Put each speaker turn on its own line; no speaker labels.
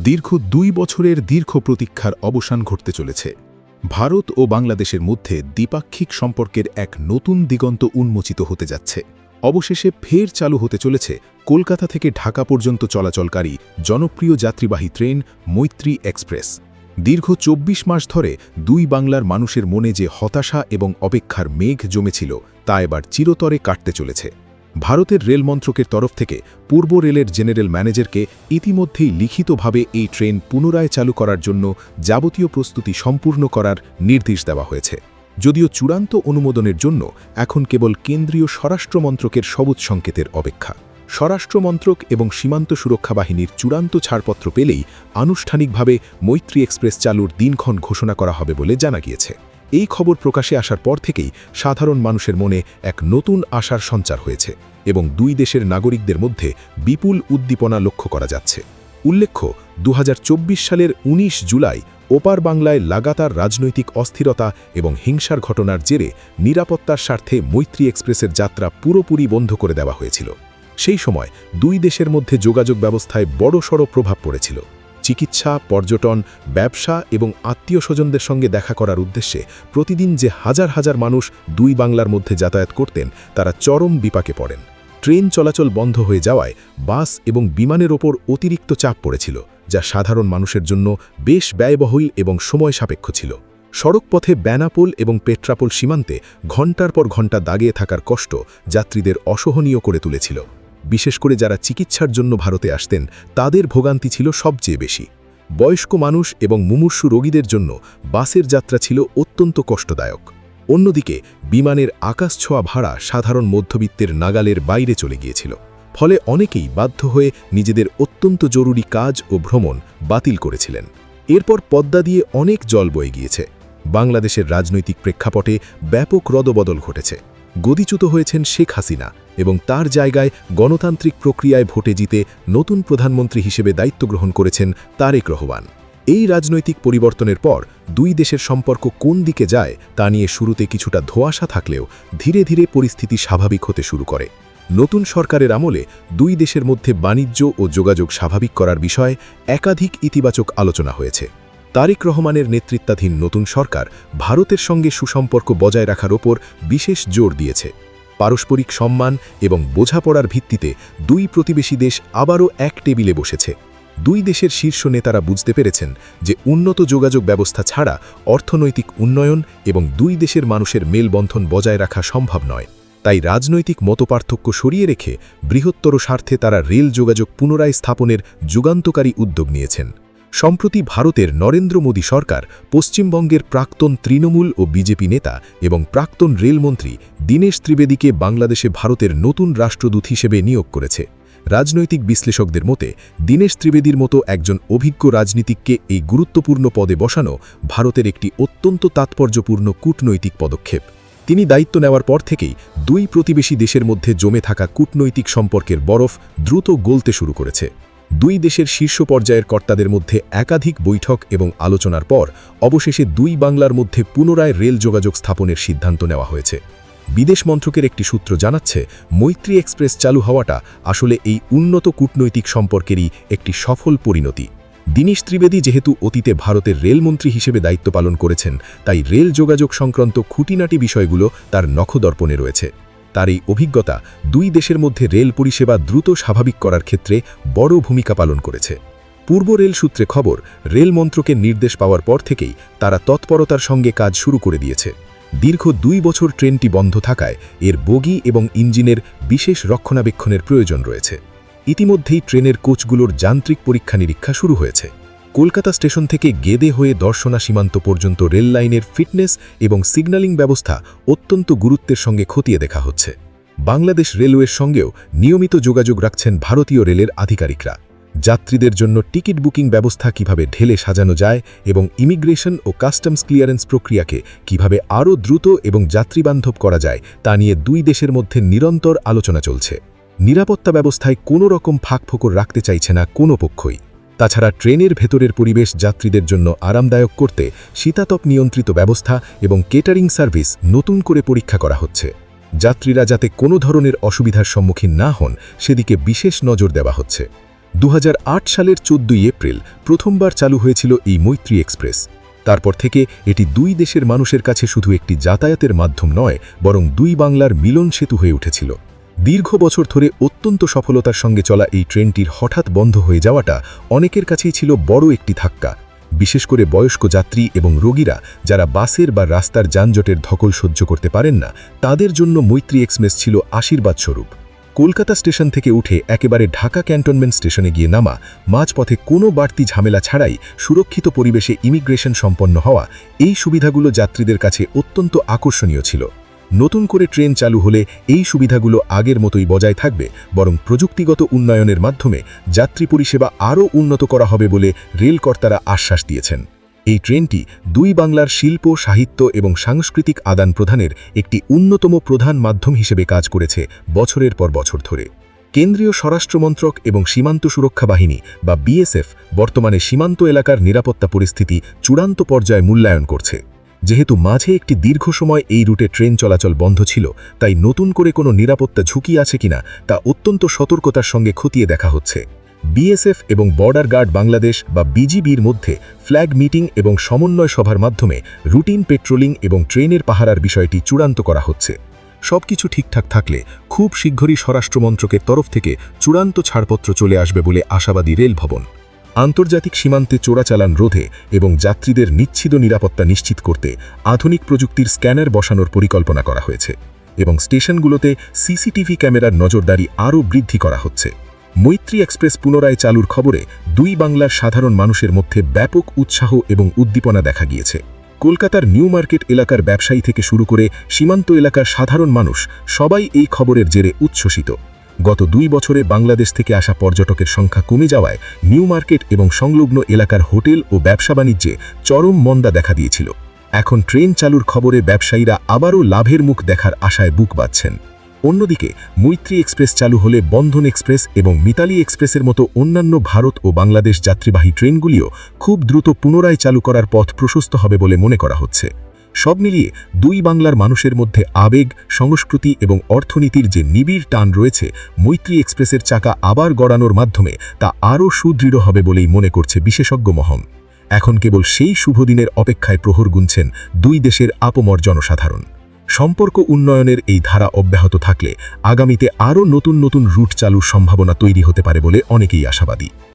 দীর্ঘ ২ বছরের দীর্ঘ প্রতীক্ষার অবসান ঘটতে চলেছে। ভারত ও বাংলাদেশের মধ্যে দ্বিপাক্ষিক সম্পর্কের এক নতুন দিগন্ত উন্মোচিত হতে যাচ্ছে। অবশেষে ফের চালু হতে চলেছে কলকাতা থেকে ঢাকা পর্যন্ত চলাচলকারী জনপ্রিয় যাত্রীবাহী ট্রেন মৈত্রী এক্সপ্রেস। দীর্ঘ ২৪ মাস ধরে দুই বাংলার মানুষের মনে যে হতাশা এবং অপেক্ষার মেঘ জমেছিল তা এবার চিরতরে কাটতে চলেছে। ভারতের রেল মন্ত্রকের তরফ থেকে পূর্ব রেলের জেনারেল ম্যানেজারকে ইতিমধ্যেই লিখিতভাবে এই ট্রেন পুনরায় চালু করার জন্য যাবতীয় প্রস্তুতি সম্পূর্ণ করার নির্দেশ দেওয়া হয়েছে। যদিও চূড়ান্ত অনুমোদনের জন্য এখন কেবল কেন্দ্রীয় স্বরাষ্ট্র মন্ত্রকের সবুজ সংকেতের অপেক্ষা। স্বরাষ্ট্র মন্ত্রক এবং সীমান্ত সুরক্ষা বাহিনীর চূড়ান্ত ছাড়পত্র পেলেই আনুষ্ঠানিকভাবে মৈত্রী এক্সপ্রেস চালুর দিনক্ষণ ঘোষণা করা হবে বলে জানা গিয়েছে। এই খবর প্রকাশে আসার পর থেকেই সাধারণ মানুষের মনে এক নতুন আশার সঞ্চার হয়েছে এবং দুই দেশের নাগরিকদের মধ্যে বিপুল উদ্দীপনা লক্ষ্য করা যাচ্ছে। উল্লেখ্য, ২০২৪ সালের ১৯ জুলাই ওপার বাংলায় লাগাতার রাজনৈতিক অস্থিরতা এবং হিংসার ঘটনার জেরে নিরাপত্তার স্বার্থে মৈত্রী এক্সপ্রেসের যাত্রা পুরোপুরি বন্ধ করে দেওয়া হয়েছিল। সেই সময় দুই দেশের মধ্যে যোগাযোগ ব্যবস্থায় বড়সড় প্রভাব পড়েছিল। চিকিৎসা, পর্যটন, ব্যবসা এবং আত্মীয় স্বজনদের সঙ্গে দেখা করার উদ্দেশ্যে প্রতিদিন যে হাজার হাজার মানুষ দুই বাংলার মধ্যে যাতায়াত করতেন তারা চরম বিপাকে পড়েন। ট্রেন চলাচল বন্ধ হয়ে যাওয়ায় বাস এবং বিমানের ওপর অতিরিক্ত চাপ পড়েছিল, যা সাধারণ মানুষের জন্য বেশ ব্যয়বহুল এবং সময় সাপেক্ষ ছিল। সড়কপথে বেনাপোল এবং পেট্রাপোল সীমান্তে ঘণ্টার পর ঘণ্টা দাগিয়ে থাকার কষ্ট যাত্রীদের অসহনীয় করে তুলেছিল। বিশেষ করে যারা চিকিৎসার জন্য ভারতে আসতেন তাদের ভোগান্তি ছিল সবচেয়ে বেশি। বয়স্ক মানুষ এবং মুমূর্ষু রোগীদের জন্য বাসের যাত্রা ছিল অত্যন্ত কষ্টদায়ক। অন্যদিকে বিমানের আকাশছোঁয়া ভাড়া সাধারণ মধ্যবিত্তের নাগালের বাইরে চলে গিয়েছিল। ফলে অনেকেই বাধ্য হয়ে নিজেদের অত্যন্ত জরুরি কাজ ও ভ্রমণ বাতিল করেছিলেন। এরপর পদ্মা দিয়ে অনেক জল বয়ে গিয়েছে। বাংলাদেশের রাজনৈতিক প্রেক্ষাপটে ব্যাপক রদবদল ঘটেছে। গদিচ্যুত হয়েছেন শেখ হাসিনা এবং তার জায়গায় গণতান্ত্রিক প্রক্রিয়ায় ভোটে জিতে নতুন প্রধানমন্ত্রী হিসেবে দায়িত্ব গ্রহণ করেছেন তারেক রহমান। এই রাজনৈতিক পরিবর্তনের পর দুই দেশের সম্পর্ক কোন দিকে যায় তা নিয়ে শুরুতে কিছুটা ধোঁয়াশা থাকলেও ধীরে ধীরে পরিস্থিতি স্বাভাবিক হতে শুরু করে। নতুন সরকারের আমলে দুই দেশের মধ্যে বাণিজ্য ও যোগাযোগ স্বাভাবিক করার বিষয়ে একাধিক ইতিবাচক আলোচনা হয়েছে। তারেক রহমানের নেতৃত্বাধীন নতুন সরকার ভারতের সঙ্গে সুসম্পর্ক বজায় রাখার ওপর বিশেষ জোর দিয়েছে। পারস্পরিক সম্মান এবং বোঝাপড়ার ভিত্তিতে দুই প্রতিবেশী দেশ আবারও এক টেবিলে বসেছে। দুই দেশের শীর্ষ নেতারা বুঝতে পেরেছেন যে উন্নত যোগাযোগ ব্যবস্থা ছাড়া অর্থনৈতিক উন্নয়ন এবং দুই দেশের মানুষের মেলবন্ধন বজায় রাখা সম্ভব নয়। তাই রাজনৈতিক মতপার্থক্য সরিয়ে রেখে বৃহত্তর স্বার্থে তারা রেল যোগাযোগ পুনরায় স্থাপনের যুগান্তকারী উদ্যোগ নিয়েছেন। সম্প্রতি ভারতের নরেন্দ্র মোদী সরকার পশ্চিমবঙ্গের প্রাক্তন তৃণমূল ও বিজেপি নেতা এবং প্রাক্তন রেলমন্ত্রী দীনেশ ত্রিবেদীকে বাংলাদেশে ভারতের নতুন রাষ্ট্রদূত হিসেবে নিয়োগ করেছে। রাজনৈতিক বিশ্লেষকদের মতে দীনেশ ত্রিবেদীর মতো একজন অভিজ্ঞ রাজনীতিককে এই গুরুত্বপূর্ণ পদে বসানো ভারতের একটি অত্যন্ত তাৎপর্যপূর্ণ কূটনৈতিক পদক্ষেপ। তিনি দায়িত্ব নেওয়ার পর থেকেই দুই প্রতিবেশী দেশের মধ্যে জমে থাকা কূটনৈতিক সম্পর্কের বরফ দ্রুত গলতে শুরু করেছে। দুই দেশের শীর্ষ পর্যায়ের কর্তাদের মধ্যে একাধিক বৈঠক এবং আলোচনার পর অবশেষে দুই বাংলার মধ্যে পুনরায় রেল যোগাযোগ স্থাপনের সিদ্ধান্ত নেওয়া হয়েছে। বিদেশ মন্ত্রকের একটি সূত্র জানাচ্ছে, মৈত্রী এক্সপ্রেস চালু হওয়াটা আসলে এই উন্নত কূটনৈতিক সম্পর্কেরই একটি সফল পরিণতি। দীনেশ ত্রিবেদী যেহেতু অতীতে ভারতের রেলমন্ত্রী হিসেবে দায়িত্ব পালন করেছেন, তাই রেল যোগাযোগ সংক্রান্ত খুঁটিনাটি বিষয়গুলো তার নখদর্পণে রয়েছে। তার এই অভিজ্ঞতা দুই দেশের মধ্যে রেল পরিষেবা দ্রুত স্বাভাবিক করার ক্ষেত্রে বড় ভূমিকা পালন করেছে। পূর্ব রেল সূত্রে খবর, রেল মন্ত্রকের নির্দেশ পাওয়ার পর থেকেই তারা তৎপরতার সঙ্গে কাজ শুরু করে দিয়েছে। দীর্ঘ ২ বছর ট্রেনটি বন্ধ থাকায় এর বগি এবং ইঞ্জিনের বিশেষ রক্ষণাবেক্ষণের প্রয়োজন রয়েছে। ইতিমধ্যেই ট্রেনের কোচগুলোর যান্ত্রিক পরীক্ষা নিরীক্ষা শুরু হয়েছে। কলকাতা স্টেশন থেকে গেদে হয়ে দর্শনা সীমান্ত পর্যন্ত রেল লাইনের ফিটনেস এবং সিগন্যালিং ব্যবস্থা অত্যন্ত গুরুত্বের সঙ্গে খতিয়ে দেখা হচ্ছে। বাংলাদেশ রেলওয়ের সঙ্গেও নিয়মিত যোগাযোগ রাখছেন ভারতীয় রেলের আধিকারিকরা। যাত্রীদের জন্য টিকিট বুকিং ব্যবস্থা কিভাবে ঢেলে সাজানো যায় এবং ইমিগ্রেশন ও কাস্টমস ক্লিয়ারেন্স প্রক্রিয়াকে কিভাবে আরও দ্রুত এবং যাত্রীবান্ধব করা যায় তা নিয়ে দুই দেশের মধ্যে নিরন্তর আলোচনা চলছে। নিরাপত্তা ব্যবস্থায় কোনো রকম ফাঁকফোকর রাখতে চাইছে না কোনো পক্ষই। তাছাড়া ট্রেনের ভেতরের পরিবেশ যাত্রীদের জন্য আরামদায়ক করতে শীতাতপ নিয়ন্ত্রিত ব্যবস্থা এবং কেটারিং সার্ভিস নতুন করে পরীক্ষা করা হচ্ছে। যাত্রীরা যাতে কোনো ধরনের অসুবিধার সম্মুখীন না হন সেদিকে বিশেষ নজর দেওয়া হচ্ছে। 2008 সালের 14 এপ্রিল প্রথমবার চালু হয়েছিল এই মৈত্রী এক্সপ্রেস। তারপর থেকে এটি দুই দেশের মানুষের কাছে শুধু একটি যাতায়াতের মাধ্যম নয়, বরং দুই বাংলার মিলন সেতু হয়ে উঠেছিল। দীর্ঘ বছর ধরে অত্যন্ত সফলতার সঙ্গে চলা এই ট্রেনটির হঠাৎ বন্ধ হয়ে যাওয়াটা অনেকের কাছেই ছিল বড় একটি ধাক্কা, বিশেষ করে বয়স্ক যাত্রী এবং রোগীরা যারা বাসের বা রাস্তার যানজটের ধকল সহ্য করতে পারেন না, তাদের জন্য মৈত্রী এক্সপ্রেস ছিল আশীর্বাদ স্বরূপ। কলকাতা স্টেশন থেকে উঠে একেবারে ঢাকা ক্যান্টনমেন্ট স্টেশনে গিয়ে নামা, মাঝপথে কোনো বাড়তি ঝামেলা ছাড়াই সুরক্ষিত পরিবেশে ইমিগ্রেশন সম্পন্ন হওয়া, এই সুবিধাগুলো যাত্রীদের কাছে অত্যন্ত আকর্ষণীয় ছিল। নতুন করে ট্রেন চালু হলে এই সুবিধাগুলো আগের মতোই বজায় থাকবে, বরং প্রযুক্তিগত উন্নয়নের মাধ্যমে যাত্রী পরিষেবা আরও উন্নত করা হবে বলে রেলকর্তারা আশ্বাস দিয়েছেন। এই ট্রেনটি দুই বাংলার শিল্প, সাহিত্য এবং সাংস্কৃতিক আদান প্রদানের একটি অন্যতম প্রধান মাধ্যম হিসেবে কাজ করেছে বছরের পর বছর ধরে। কেন্দ্রীয় স্বরাষ্ট্রমন্ত্রক এবং সীমান্ত সুরক্ষা বাহিনী বা বিএসএফ বর্তমানে সীমান্ত এলাকার নিরাপত্তা পরিস্থিতি চূড়ান্ত পর্যায়ে মূল্যায়ন করছে। যেহেতু মাঝে একটি দীর্ঘ সময় এই রুটে ট্রেন চলাচল বন্ধ ছিল, তাই নতুন করে কোনো নিরাপত্তা ঝুঁকি আছে কিনা তা অত্যন্ত সতর্কতার সঙ্গে খতিয়ে দেখা হচ্ছে। বিএসএফ এবং বর্ডার গার্ড বাংলাদেশ বা বিজিবির মধ্যে ফ্ল্যাগ মিটিং এবং সমন্বয় সভার মাধ্যমে রুটিন পেট্রোলিং এবং ট্রেনের পাহারার বিষয়টি চূড়ান্ত করা হচ্ছে। সবকিছু ঠিকঠাক থাকলে খুব শীঘ্রই স্বরাষ্ট্রমন্ত্রকের তরফ থেকে চূড়ান্ত ছাড়পত্র চলে আসবে বলে আশাবাদী রেল ভবন। আন্তর্জাতিক সীমান্তে চোরাচালান রোধে এবং যাত্রীদের নিশ্চিত নিরাপত্তা নিশ্চিত করতে আধুনিক প্রযুক্তির স্ক্যানার বসানোর পরিকল্পনা করা হয়েছে এবং স্টেশনগুলোতে সিসিটিভি ক্যামেরার নজরদারি আরও বৃদ্ধি করা হচ্ছে। মৈত্রী এক্সপ্রেস পুনরায় চালুর খবরে দুই বাংলার সাধারণ মানুষের মধ্যে ব্যাপক উৎসাহ এবং উদ্দীপনা দেখা গিয়েছে। কলকাতার নিউ মার্কেট এলাকার ব্যবসায়ী থেকে শুরু করে সীমান্ত এলাকার সাধারণ মানুষ সবাই এই খবরের জেরে উচ্ছ্বসিত। গত 2 বছরে বাংলাদেশ থেকে আসা পর্যটকের সংখ্যা কমে যাওয়ায় নিউ মার্কেট এবং সংলগ্ন এলাকার হোটেল ও ব্যবসা বাণিজ্যে চরম মন্দা দেখা দিয়েছিল। এখন ট্রেন চালুর খবরে ব্যবসায়ীরা আবারও লাভের মুখ দেখার আশায় বুক বাঁধছেন। অন্যদিকে মৈত্রী এক্সপ্রেস চালু হলে বন্ধন এক্সপ্রেস এবং মিতালি এক্সপ্রেসের মতো অন্যান্য ভারত ও বাংলাদেশ যাত্রীবাহী ট্রেনগুলিও খুব দ্রুত পুনরায় চালু করার পথ প্রশস্ত হবে বলে মনে করা হচ্ছে। সব মিলিয়ে দুই বাংলার মানুষের মধ্যে আবেগ, সংস্কৃতি এবং অর্থনীতির যে নিবিড় টান রয়েছে, মৈত্রী এক্সপ্রেসের চাকা আবার গড়ানোর মাধ্যমে তা আরও সুদৃঢ় হবে বলেই মনে করছে বিশেষজ্ঞ মহল। এখন কেবল সেই শুভদিনের অপেক্ষায় প্রহর গুনছেন দুই দেশের আপমর জনসাধারণ। সম্পর্ক উন্নয়নের এই ধারা অব্যাহত থাকলে আগামীতে আরও নতুন নতুন রুট চালুর সম্ভাবনা তৈরি হতে পারে বলে অনেকেই আশাবাদী।